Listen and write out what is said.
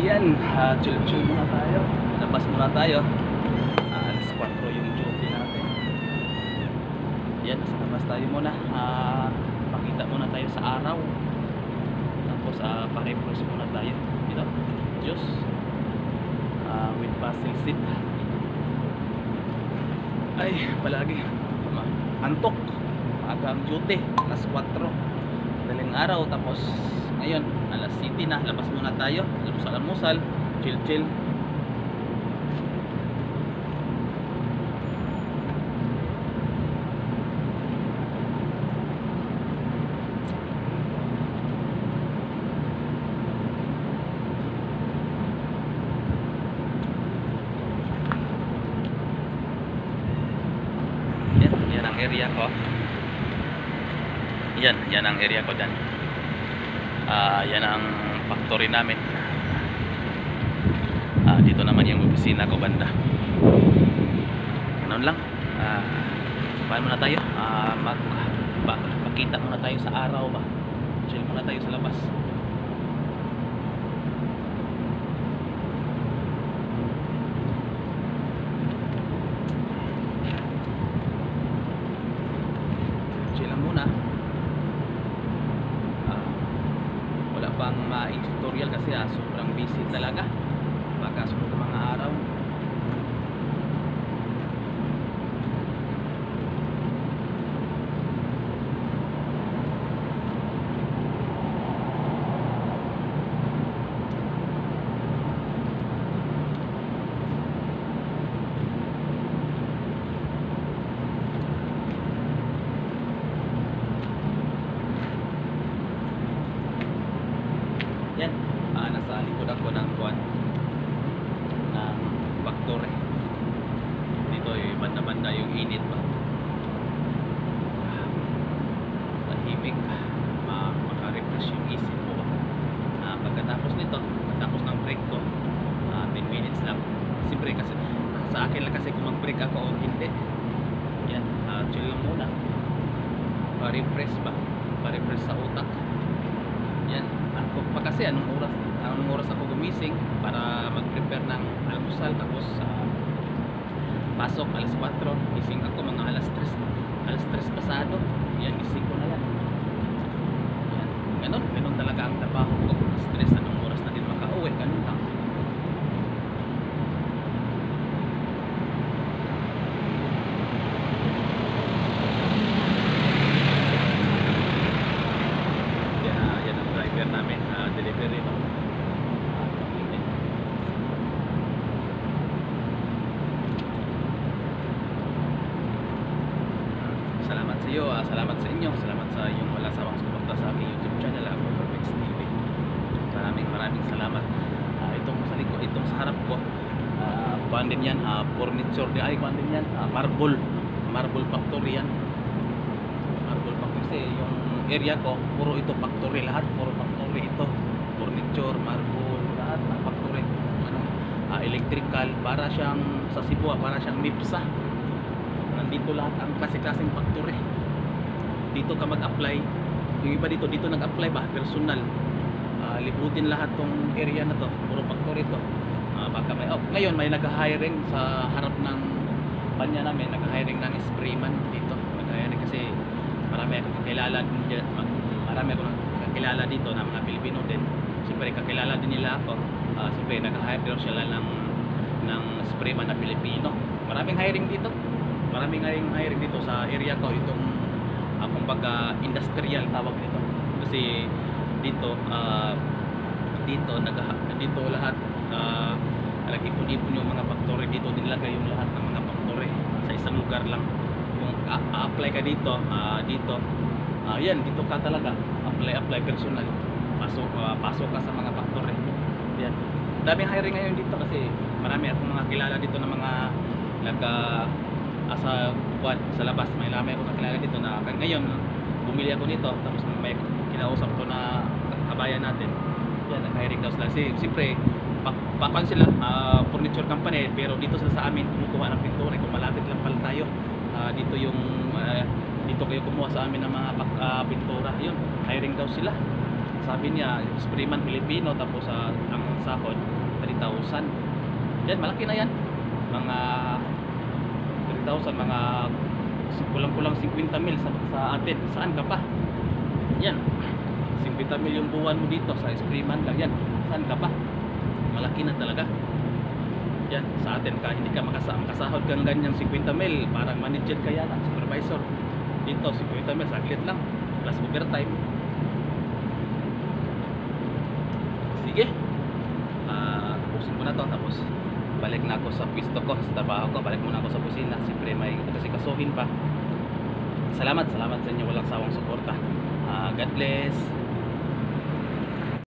Yan, chill-chill muna tayo. Labas muna tayo. Alas 4 yung duty natin. Yan, nasa labas tayo muna. Pakita muna tayo sa araw. Tapos pa-refresh muna tayo. Dito, juice. With basil seed. Ay, palagi. Antok. Aga ang duty. Alas 4. Daling araw. Tapos ngayon, alas 7 na. Labas muna tayo. Almusal, chill-chill. Yan ang area ko. Yan ang area ko dyan. Yan ang factory namin. Dito naman yung opisina ko banda. Ganun lang. Paano muna tayo? Pakita muna tayo sa araw ba? Chill muna tayo sa labas. Chill lang muna. Wala pang tutorial kasi sobrang busy talaga baka sunod ng mga araw. Yan, nasa likod ako ng kuwan ng factory. Dito banda-banda yung init ba. Tahimik, maka-refresh yung isip mo ba. Pagkatapos nito, pagkatapos ng break ko, 10 minutes lang. Siyempre kasi sa akin lang kasi kung mag-break ako o hindi. Yan, chill lang muna. Pa-refresh ba? Pa-refresh sa utak. Yan, kasi anong oras ako gumising para mag-prepare ng almusal, tapos pasok alas 4, gising ako mga alas 3 pasado. Yan, gising ko na yan. Yan, ganun talaga ang trabaho ko. Stress, anong oras na din makauwi, ganun lang. Yan ang driver namin, delivery no. Salamat sa iyo, salamat sa inyo, salamat sa iyong walang sawang suporta sa aking YouTube channel, Agro Perfects TV. Maraming salamat. Itong sa likod, itong sa harap ko, kuan din yan, furniture din, kuan din yan, marble factory yan. Marble factory kasi yung area ko, puro ito factory, lahat puro factory ito. Furniture, marble, lahat ng factory. Electrical, para siyang sa Cebu, para siyang MIPSA. Nandito lahat ang klase-klaseng factory. Dito ka mag-apply. Yung iba dito nag-apply ba, personal. Libutin lahat tong area na to, puro factory to. Baka ngayon may nag-hiring sa harap ng banya namin, nag-hiring ng sprayman dito. Nag-hiring kasi marami akong kakilala din, marami akong kakilala dito na mga Pilipino din. Siyempre kakilala din nila ako. Siyempre nag-hire sila ng sprayman na Pilipino. Maraming hiring dito. Maraming hiring dito sa area ko. Itong kumbaga industrial tawag nito. Kasi dito dito lahat nag-ipon-ipon yung mga factory dito, nilagay yung lahat ng mga factory sa isang lugar lang. Kung apply ka dito, yan, dito ka talaga apply personal, pasok ka sa mga factory. Yan, daming hiring ngayon dito kasi marami akong mga kilala dito na mga sa labas. May marami akong kakilala dito na ngayon bumili ako nito, tapos may kinausap ko na kabayan natin. Yan, nag-hiring daw sila. Siyempre papan sila, furniture company, pero dito sila sa amin kumukuha ng pintura. Kung malapit lang pala tayo, dito kayo kumuha sa amin ng mga pintura. Yun, hiring daw sila. Sabi niya, Sprayman Filipino, tapos ang sahod 3,000. Yan, malaki na yan. Mga 3,000, mga kulang-kulang 50 mil sa atin. Saan ka pa? Yan, 50 mil yung buwan mo dito sa Sprayman lang yan. Saan ka pa? Malaki na talaga. Yan, sa atin ka, hindi ka makasahod kang ganyang 50 mil. Parang manager ka yan, supervisor. Dito, 50 mil, saglit lang. Plus overtime. Sige. Tapusin ko na to. Tapos, balik na ako sa pwesto ko, sa trabaho ko. Balik muna ako sa kusina. Siyempre, may kasi kasuhin pa. Salamat sa inyo. Walang sawang suporta. God bless.